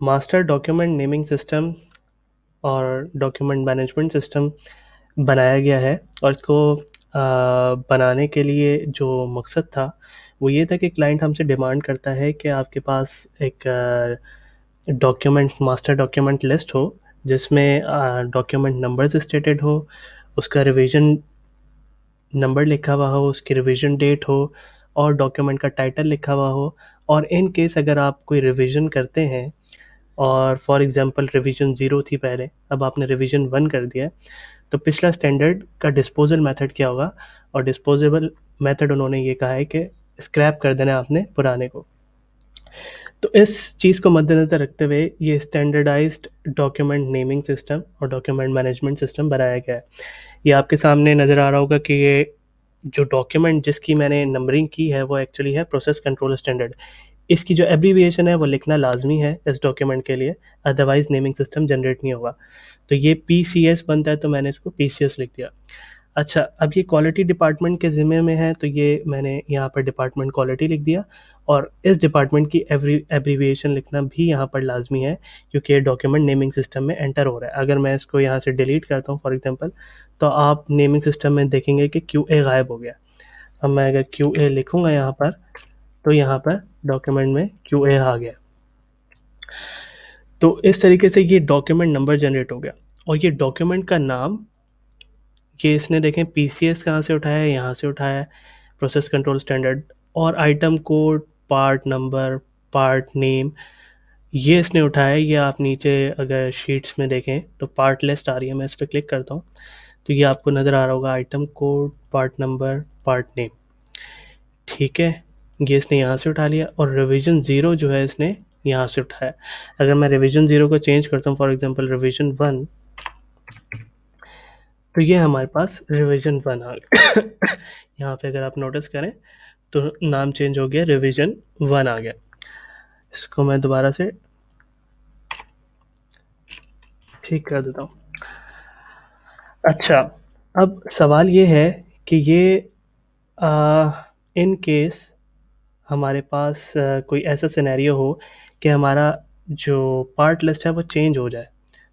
Master document naming system और document management system बनाया गया है। और इसको बनाने के लिए जो मकसद था वो ये था कि क्लाइंट हमसे डिमांड करता है कि आपके पास एक डॉक्यूमेंट मास्टर डॉक्यूमेंट लिस्ट हो जिसमें डॉक्यूमेंट नंबर्स स्टेटेड हो, उसका रिवीजन नंबर लिखा हुआ हो, उसकी रिवीजन डेट हो और डॉक्यूमेंट का टाइटल लिखा हुआ हो। और इन केस अगर आप कोई रिवीजन करते हैं और फॉर एग्जांपल रिवीजन 0 थी पहले, अब आपने रिवीजन 1 कर दिया है, तो पिछला स्टैंडर्ड का डिस्पोजल मेथड क्या होगा। और डिस्पोजेबल मेथड उन्होंने ये कहा है कि स्क्रैप कर देना है आपने पुराने को। तो इस चीज़ को मद्देनज़र रखते हुए ये स्टैंडर्डाइज्ड डॉक्यूमेंट नेमिंग सिस्टम और डॉक्यूमेंट मैनेजमेंट सिस्टम बनाया गया है। ये आपके सामने नज़र आ रहा होगा कि ये जो डॉक्यूमेंट जिसकी मैंने नंबरिंग की है वो एक्चुअली है प्रोसेस कंट्रोल स्टैंडर्ड। इसकी जो एब्रीविएशन है वो लिखना लाजमी है इस डॉक्यूमेंट के लिए, अदरवाइज नेमिंग सिस्टम जनरेट नहीं होगा। तो ये PCS बनता है तो मैंने इसको PCS लिख दिया। अच्छा, अब ये क्वालिटी डिपार्टमेंट के ज़िम्मे में है तो ये मैंने यहाँ पर डिपार्टमेंट क्वालिटी लिख दिया। और इस डिपार्टमेंट की एब्रीविएशन लिखना भी यहाँ पर लाजमी है क्योंकि ये डॉक्यूमेंट नेमिंग सिस्टम में एंटर हो रहा है। अगर मैं इसको यहाँ से डिलीट करता हूँ फॉर एग्जांपल, तो आप नेमिंग सिस्टम में देखेंगे कि QA गायब हो गया। अब मैं अगर QA लिखूँगा यहाँ पर तो यहाँ पर डॉक्यूमेंट में QA आ गया। तो इस तरीके से ये डॉक्यूमेंट नंबर जनरेट हो गया। और ये डॉक्यूमेंट का नाम, ये इसने देखें PCS कहाँ से उठाया है, यहाँ से उठाया है, प्रोसेस कंट्रोल स्टैंडर्ड। और item code, part number, part name, ये इसने उठाया है। ये आप नीचे अगर शीट्स में देखें तो पार्ट लिस्ट आ रही है, मैं इस पर क्लिक करता हूँ तो ये आपको नज़र आ रहा होगा item code, part number, part name. ठीक है, ये इसने यहाँ से उठा लिया। और रिवीजन 0 जो है इसने यहाँ से उठाया। अगर मैं रिवीजन 0 को चेंज करता हूँ फॉर एग्जांपल रिवीजन 1, तो ये हमारे पास रिवीजन 1 आ गया। यहाँ पे अगर आप नोटिस करें तो नाम चेंज हो गया, रिवीजन 1 आ गया। इसको मैं दोबारा से ठीक कर देता हूँ। अच्छा, अब सवाल ये है कि ये इन केस हमारे पास कोई ऐसा सिनेरियो हो कि हमारा जो पार्ट लिस्ट है वो चेंज हो जाए,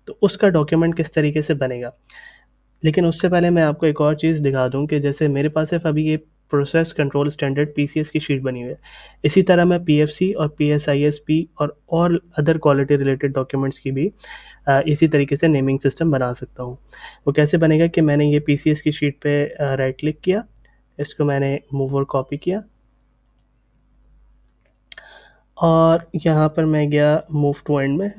तो उसका डॉक्यूमेंट किस तरीके से बनेगा। लेकिन उससे पहले मैं आपको एक और चीज़ दिखा दूँ कि जैसे मेरे पास सिर्फ अभी ये प्रोसेस कंट्रोल स्टैंडर्ड PCS की शीट बनी हुई है। इसी तरह मैं PFC और PSISP और अदर क्वालिटी रिलेटेड डॉक्यूमेंट्स की भी इसी तरीके से नेमिंग सिस्टम बना सकता हूँ। वो कैसे बनेगा कि मैंने ये PCS की शीट पे राइट क्लिक किया, इसको मैंने मूव और कॉपी किया और यहाँ पर मैं गया मूव टू एंड में,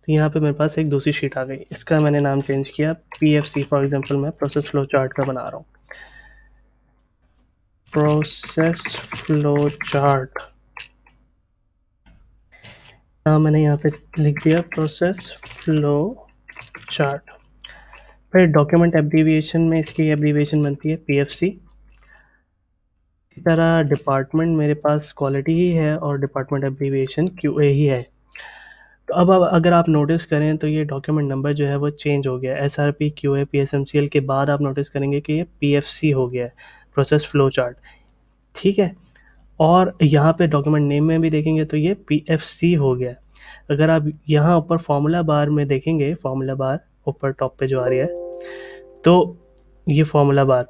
तो यहाँ पे मेरे पास एक दूसरी शीट आ गई। इसका मैंने नाम चेंज किया PFC, फॉर एग्जांपल मैं प्रोसेस फ्लो चार्ट का बना रहा हूँ, प्रोसेस फ्लो चार्ट। मैंने यहाँ पे लिख दिया प्रोसेस फ्लो चार्ट। फिर डॉक्यूमेंट एब्रीविएशन में इसकी एब्रीविएशन बनती है PFC। इसी तरह डिपार्टमेंट मेरे पास क्वालिटी ही है और डिपार्टमेंट एब्रीविएशन QA ही है। तो अब अगर आप नोटिस करें तो ये डॉक्यूमेंट नंबर जो है वो चेंज हो गया। SRP QA PSMCL के बाद आप नोटिस करेंगे कि ये PFC हो गया है, प्रोसेस फ्लो चार्ट। ठीक है, और यहाँ पे डॉक्यूमेंट नेम में भी देखेंगे तो ये PFC हो गया। अगर आप यहाँ ऊपर फार्मूला बार में देखेंगे, फार्मूला बार ऊपर टॉप पे जो आ रही है, तो ये फार्मूला बार,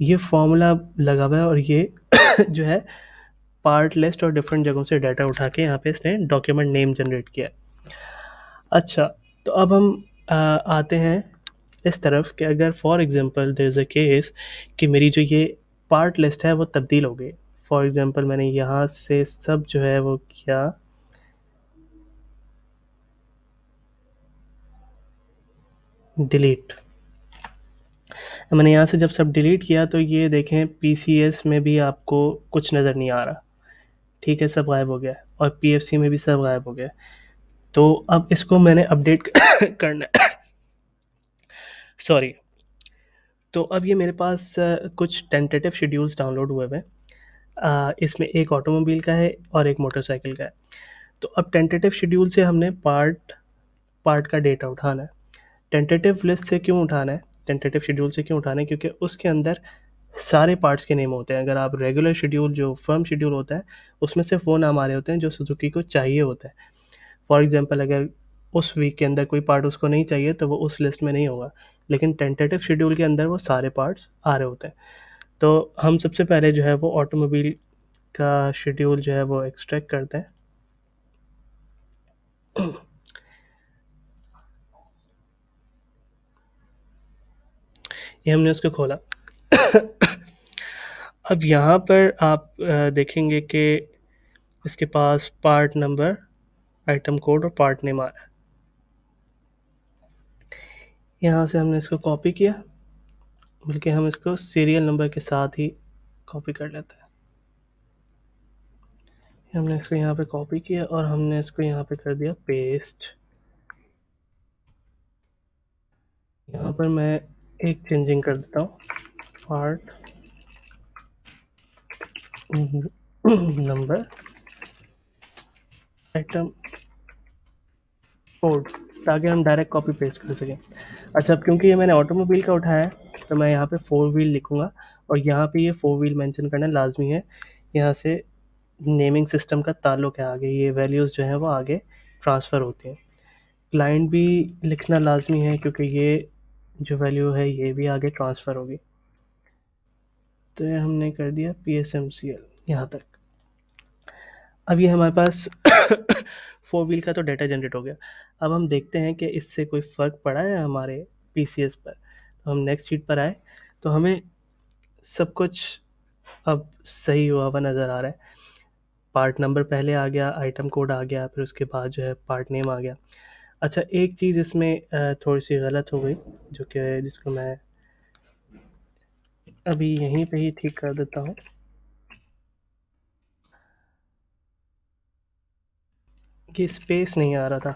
ये फार्मूला लगा हुआ है और ये जो है पार्ट लिस्ट और डिफरेंट जगहों से डाटा उठा के यहाँ पे इसने डॉक्यूमेंट नेम जनरेट किया है। अच्छा, तो अब हम आते हैं इस तरफ कि अगर for example there is a case कि मेरी जो ये पार्ट लिस्ट है वो तब्दील हो गई। फॉर एग्जांपल मैंने यहाँ से सब जो है वो किया, डिलीट। मैंने यहाँ से जब सब डिलीट किया तो ये देखें PCS में भी आपको कुछ नज़र नहीं आ रहा। ठीक है, सब गायब हो गया और PFC में भी सब गायब हो गया। तो अब इसको मैंने अपडेट करना है। सॉरी। तो अब ये मेरे पास कुछ टेंटेटिव शेड्यूल्स डाउनलोड हुए हुए हैं। इसमें एक ऑटोमोबाइल का है और एक मोटरसाइकिल का है। तो अब टेंटेटिव शेड्यूल से हमने पार्ट का डेटा उठाना है। टेंटेटिव लिस्ट से क्यों उठाना है, टेंटेटिव शेड्यूल से क्यों उठाना है, क्योंकि उसके अंदर सारे पार्ट्स के नेम होते हैं। अगर आप रेगुलर शेड्यूल जो फर्म शेड्यूल होता है उसमें सिर्फ वो नाम आ रहे होते हैं जो सुजुकी को चाहिए होता है। फॉर एग्जांपल अगर उस वीक के अंदर कोई पार्ट उसको नहीं चाहिए तो वो उस लिस्ट में नहीं होगा, लेकिन टेंटेटिव शेड्यूल के अंदर वो सारे पार्ट्स आ रहे होते हैं। तो हम सबसे पहले जो है वो ऑटोमोबाइल का शेड्यूल जो है वो एक्सट्रैक्ट करते हैं। ये हमने उसको खोला। अब यहाँ पर आप देखेंगे कि इसके पास पार्ट नंबर, आइटम कोड और पार्ट नेम आ रहा है। यहाँ से हमने इसको कॉपी किया, बल्कि हम इसको सीरियल नंबर के साथ ही कॉपी कर लेते हैं। हमने इसको यहाँ पे कॉपी किया और हमने इसको यहाँ पे कर दिया पेस्ट। यहाँ पर मैं एक चेंजिंग कर देता हूँ, पार्ट नंबर आइटम कोड, ताकि हम डायरेक्ट कॉपी पेस्ट कर सकें। अच्छा, अब क्योंकि ये मैंने ऑटोमोबाइल का उठाया है तो मैं यहाँ पे 4 व्हील लिखूँगा और यहाँ पे ये 4 व्हील मेंशन करना लाजमी है। यहाँ से नेमिंग सिस्टम का ताल्लुक है, आगे ये वैल्यूज़ जो हैं वो आगे ट्रांसफ़र होती हैं। क्लाइंट भी लिखना लाजमी है क्योंकि ये जो वैल्यू है ये भी आगे ट्रांसफ़र होगी। तो ये हमने कर दिया PSMCL यहाँ तक। अब ये हमारे पास 4 व्हील का तो डेटा जनरेट हो गया। अब हम देखते हैं कि इससे कोई फ़र्क पड़ा है हमारे PCS पर। तो हम नेक्स्ट शीट पर आए तो हमें सब कुछ अब सही हुआ हुआ नज़र आ रहा है। पार्ट नंबर पहले आ गया, आइटम कोड आ गया, फिर उसके बाद जो है पार्ट नेम आ गया। अच्छा, एक चीज़ इसमें थोड़ी सी गलत हो गई जो कि जिसको मैं अभी यहीं पे ही ठीक कर देता हूँ। कि स्पेस नहीं आ रहा था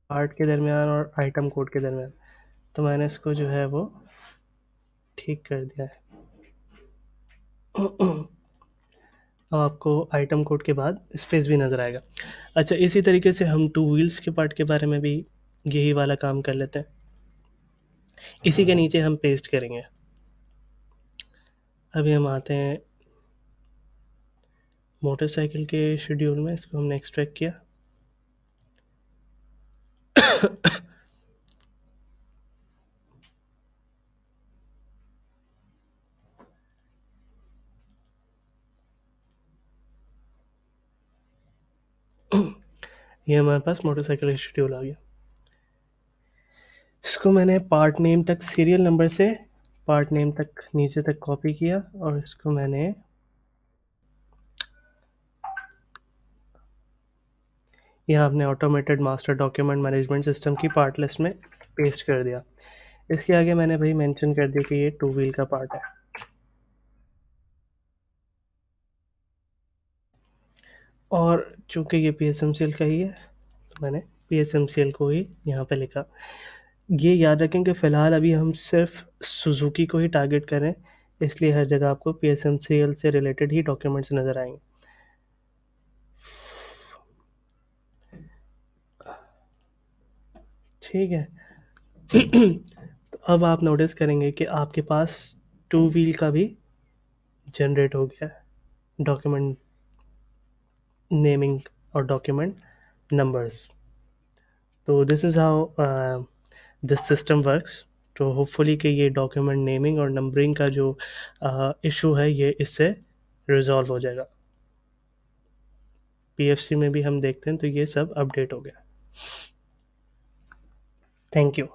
पार्ट के दरमियान और आइटम कोड के दरमियान, तो मैंने इसको जो है वो ठीक कर दिया है। अब आपको आइटम कोड के बाद स्पेस भी नज़र आएगा। अच्छा, इसी तरीके से हम 2 व्हील्स के पार्ट के बारे में भी यही वाला काम कर लेते हैं। इसी के नीचे हम पेस्ट करेंगे। अभी हम आते हैं मोटरसाइकिल के शेड्यूल में, इसको हमने एक्सट्रैक्ट किया। ये हमारे पास मोटरसाइकिल का शेड्यूल आ गया। इसको मैंने पार्ट नेम तक सीरियल नंबर से पार्ट नेम तक नीचे तक कॉपी किया और इसको मैंने यहाँ अपने automated master document management system की पार्ट लिस्ट में पेस्ट कर दिया। इसके आगे मैंने भाई मेंशन कर दिया कि ये 2 व्हील का पार्ट है। और चूंकि ये PSMCL का ही है तो मैंने PSMCL को ही यहाँ पे लिखा। ये याद रखें कि फ़िलहाल अभी हम सिर्फ सुजुकी को ही टारगेट करें, इसलिए हर जगह आपको PSMCL से रिलेटेड ही डॉक्यूमेंट्स नज़र आएंगे। ठीक है। तो अब आप नोटिस करेंगे कि आपके पास 2 व्हील का भी जनरेट हो गया है, डॉक्यूमेंट नेमिंग और डॉक्यूमेंट नंबर्स। तो this is how this system works. तो होपफुली कि ये डॉक्यूमेंट नेमिंग और नंबरिंग का जो इशू है ये इससे रिजॉल्व हो जाएगा। PFC में भी हम देखते हैं तो ये सब अपडेट हो गया। Thank you.